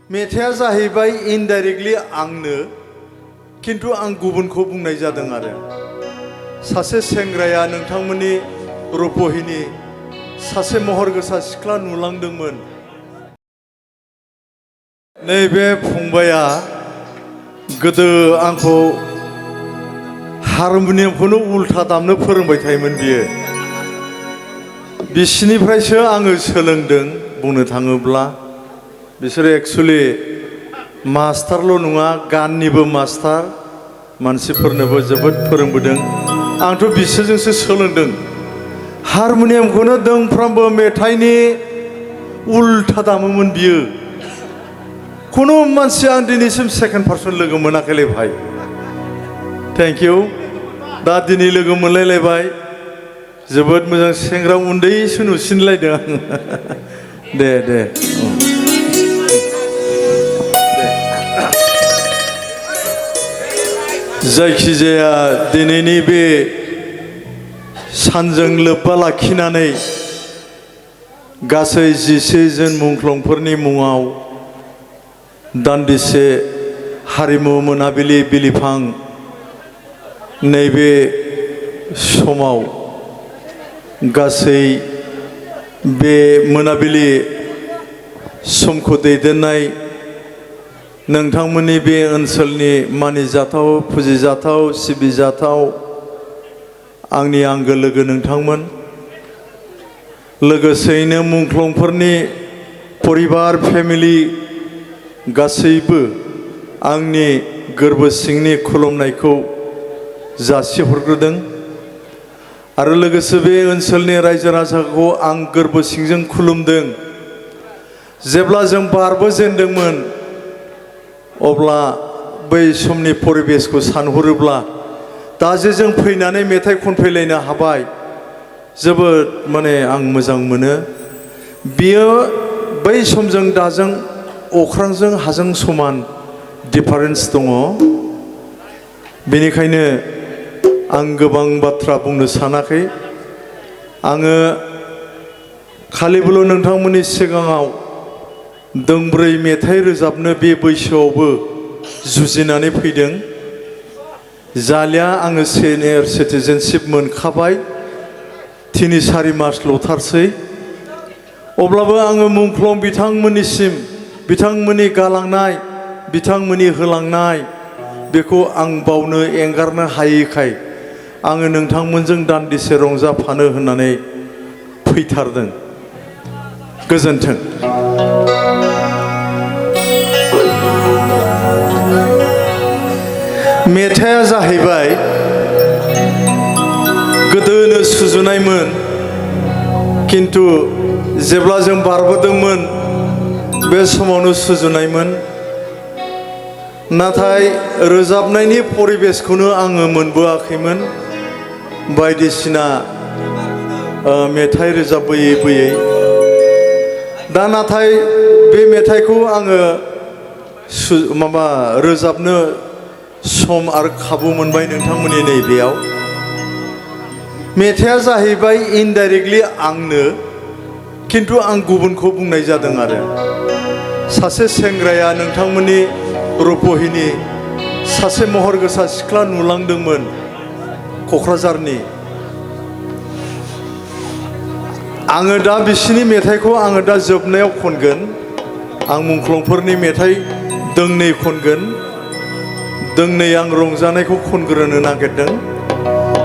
मेथाइया जाहैबाय इनडाइरेक्टलि आंनो किन्तु आं गुबुनखौ बुंनाय जादों आरो सासे सेंग्राया नोंथांमोननि रुपहिनी सासे महर गोसा सिख्ला नुलांदोंमोन। नैबे फंबाया गोदो आंखौ हारमोनियामखौनो उल्था दामनो फोरोंबाय थायोमोन बियो। बिसिनिफ्रायसो आङो सोलोंदों। बुंनो थाङोब्ला बिसोरो एक्चुअलि मास्टारल' नङा गाननिबो मास्टार, मानसिफोरनोबो जोबोद फोरोंबोदों। आंथ' बिसोरजोंसो सोलोंदों। हारमोनियामखौनो दोंफ्रामबो मेथाइनि उल्था दामोमोन बियो। खुनु मानसि आं दिनैसिम सेकेन्ड पार्सन लोगो मोनाखैलै भाइ। Thank you. दा दिनै लोगो मोनलायलायबाय, जोबोद मोजां। सेंग्रा उन्दैसो नुसिनलायदों आं। दे दे जायखिजाया दिनैनि बे सानजों लोब्बा लाखिनानै गासै 11 जन मुंख्लंफोरनि मुङाव दान्दिसे हारिमु मोनाबिलि बिलिफां नैबे समाव गासै बे मोनाबिलि समखौ दैदेननाय नोंथांमोननि बे ओनसोलनि मानिजाथाव, फुजिजाथाव, सिबिजाथाव आंनि आंगो लोगो नोंथांमोन, लोगोसेयैनो मुंख्लंफोरनि परिबार फेमिलि गासैबो आंनि गोरबो सिंनि खुलुमनायखौ जासिहरग्रोदों। आरो लोगोसे बे ओनसोलनि रायजो राजाखौ आं गोरबो सिंजों खुलुमदों। जेब्ला जों बारबोजेनदोंमोन अब्ला बै समनि परिबेसखौ सानहरोब्ला दा जे जों फैनानै मेथाइ खनफैलायनो हाबाय, जोबोद आं मोजां मोनो। बियो बै समजों दाजों अख्रांजों हाजों समान डिफारेन्स दङ। बेनिखायनो आं गोबां बाथ्रा बुंनो सानाखै। आङो खालिबोल' नोंथांमोननि सिगाङाव दोंब्रै मेथाइ रोजाबनो बे बैसोआवबो जुजिनानै फैदों। जालिया आङो सिनियर सिटिजेनशिप मोनखाबाय, 3-4 मासल'थारसै। अब्लाबो आङो मुंख्लं बिथांमोननिसिम बिथांमोननि गालांनाय, बिथांमोननि होलांनाय बेखौ आं बावनो एंगारनो हायैखाय आङो नोंथांमोनजों दान्दिसे रंजाफानो होननानै फैथारदों। गोजोन्थों। मेथाइया जाहैबाय गोदोनो सुजुनायमोन, किन्तु जेब्ला जों बारबोदोंमोन बे समावनो सुजुनायमोन। नाथाय रोजाबनायनि परिबेसखौनो आङो मोनबोआखैमोन। बायदिसिना मेथाइ रोजाबबोयै बोयै दा नाथाय बे मेथाइखौ आङो रोजाबनो सम आरो खाबु मोनबाय नोंथांमोननि नैबेयाव। मेथाइया जाहैबाय इनडाइरेक्टलि आंनो, किन्तु आं गुबुनखौ बुंनाय जादों आरो सासे सेंग्राया नोंथांमोननि रुपहिनी सासे महर गोसा सिख्ला नुलांदोंमोन क'क्राझारनि। आङो दा बिसिनि मेथाइखौ आङो दा जोबनायाव खनगोन। आं मुंख्लंफोरनि मेथाइ दोंनै खनगोन। दोंनै आं रंजानायखौ खनग्रोनो नागिरदों,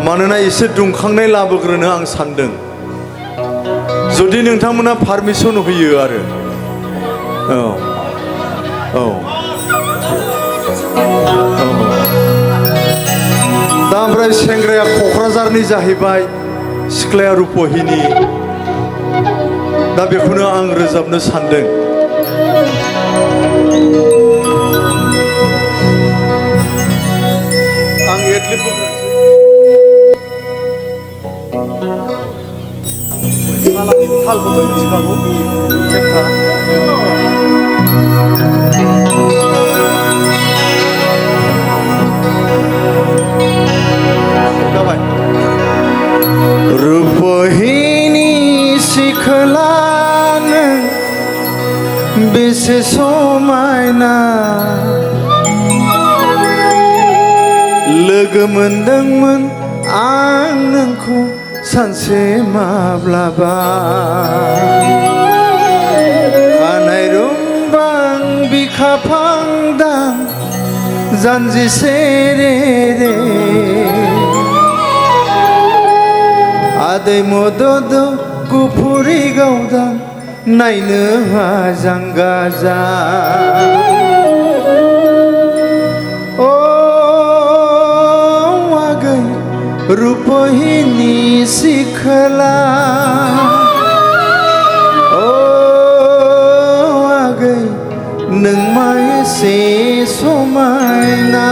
मानोना एसे दुंखांनाय लाबोग्रोनो आं सानदों, जुदि नोंथांमोना पारमिसन होयो आरो। दा ओमफ्राय सेंग्राया क'क्राझारनि जाहैबाय, सिख्लाया रुपहिनी। दा बेखौनो आं रोजाबनो सानदों। आं एडलिबबो थालखौथ' मिथिखागौ जोंहा। रुपहिनी सिख्ला नों बेसे समायना लोगो मोनदोंमोन आं नोंखौ सानसे माब्लाबा खानाय रुंबां बिखा फांदां जानजि सेरे रे आदै मदद गुफुरि गावदां नायनो हाजां गाजा ओ आगै रुपहिनी सिखला ओ आगै नों मा एसे समायना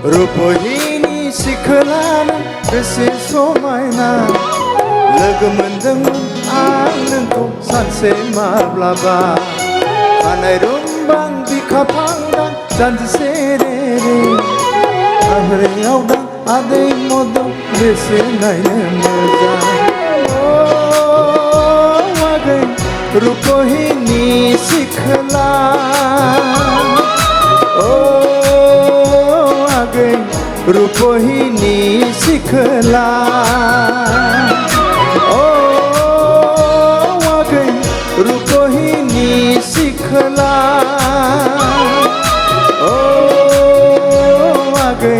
रुपहिनी सिखला बेसे समायना लोगो मोनदोंमोन आं नोंखौ सानसे माब्लाबा खानाय रुंबां बिखा फांदां जानजि सेरे रे आहोरैयाव दां आदै मदद बेसे नायनो मोजां ओ आगै रुपहिनी सिखला ओ रूपहिनी सिखला ओ आगै रूपहिनी सिखला ओ आगै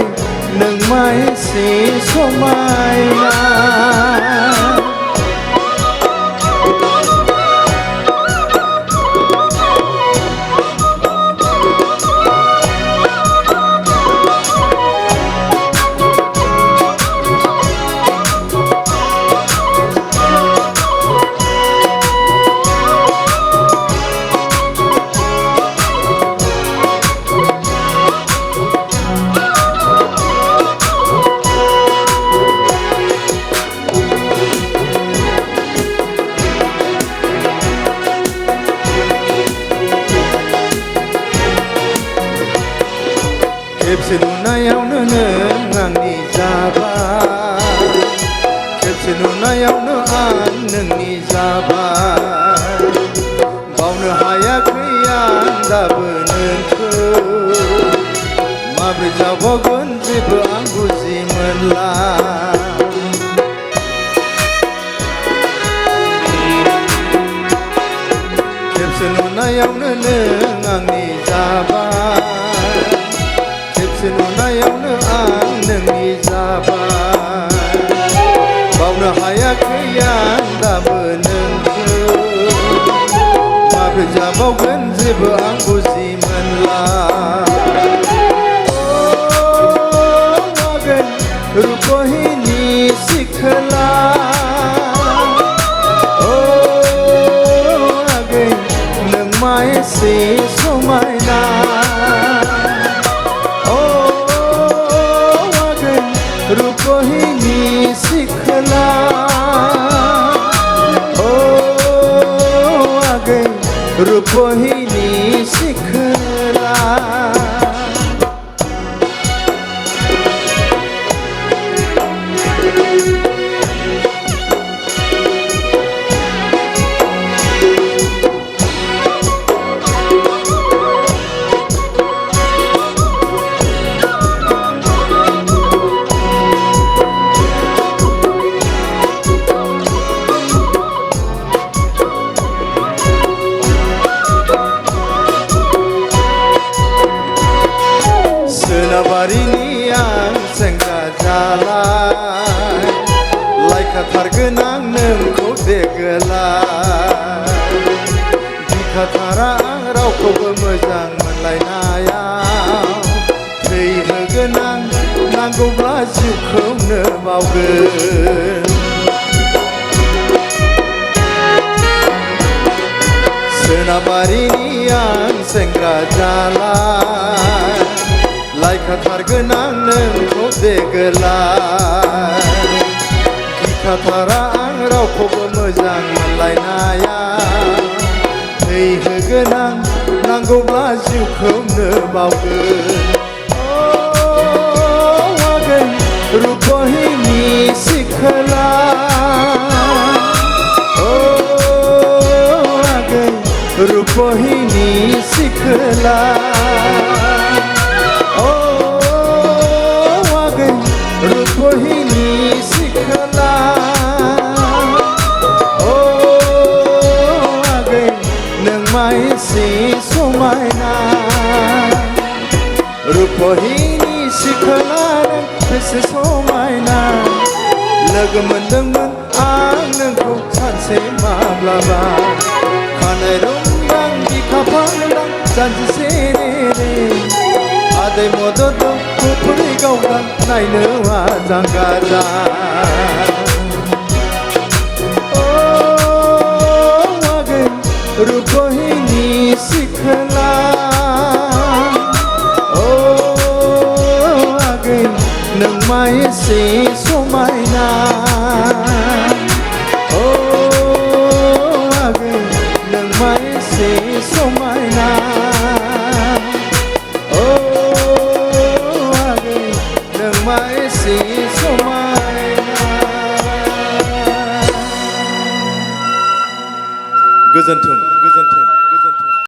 नों मा एसे समायना खेबसे नुनायावनो नों आंनि जाबाय खेबसे नुनायावनो आं नोंनि जाबाय बावनो हायाखै आं दाबो नोंखौ माब्रै जाबावगोन जेबो आं बुजि मोनला खेबसे नुनायावनो नों आंनि जाबाय खेबसे नुनायावनो आं नोंनि जाबाय बावनो हायाखै आं दाबो नोंखौ माब्रै जाबावगोन जेबो आं बुजि मोनला ओ आगै रूपहिनी सिखला ओ आगै नों मा एसे समायना रूपहिनी सिखला ओ आगै रूपहिनी सिखला सोनाबारिनि आं सेंग्रा जालाय लायखाथारगोन आं नोंखौ देगोलाय बिखाथारा आं रावखौबो मोजां मोनलायनायाव थैहोगोन आं नांगौब्ला जिउखौनो बावगोन सोनाबारिनि आं सेंग्रा जालाय लायखाथारगोन आं नोंखौ देगोलाय गिखाथारा आं रावखौबो मोजां मोनलायनाया थैहोगोन आं नांगौब्ला जिउखौनो बावगोन आगै रुपहिनी सिखोला आगै रुपहिनी सिखोला आगै रुपहिनी सिखोला आगै नों माइसि समायना रुपहिनी सिखोला बेसे समायना लोगो मोनदोंमोन आं नोंखौ सानसे माब्लाबा खानाय रुंदां बिखाफांदां जानजि सेरे आदै मदद पुखुरि गावदां नायनो आजां गाजां आगै रुपहिनी सिखोला नों माइसि समायना आगै नों माइसि समायना आगै नों माइसि समायना गोजोन्थों।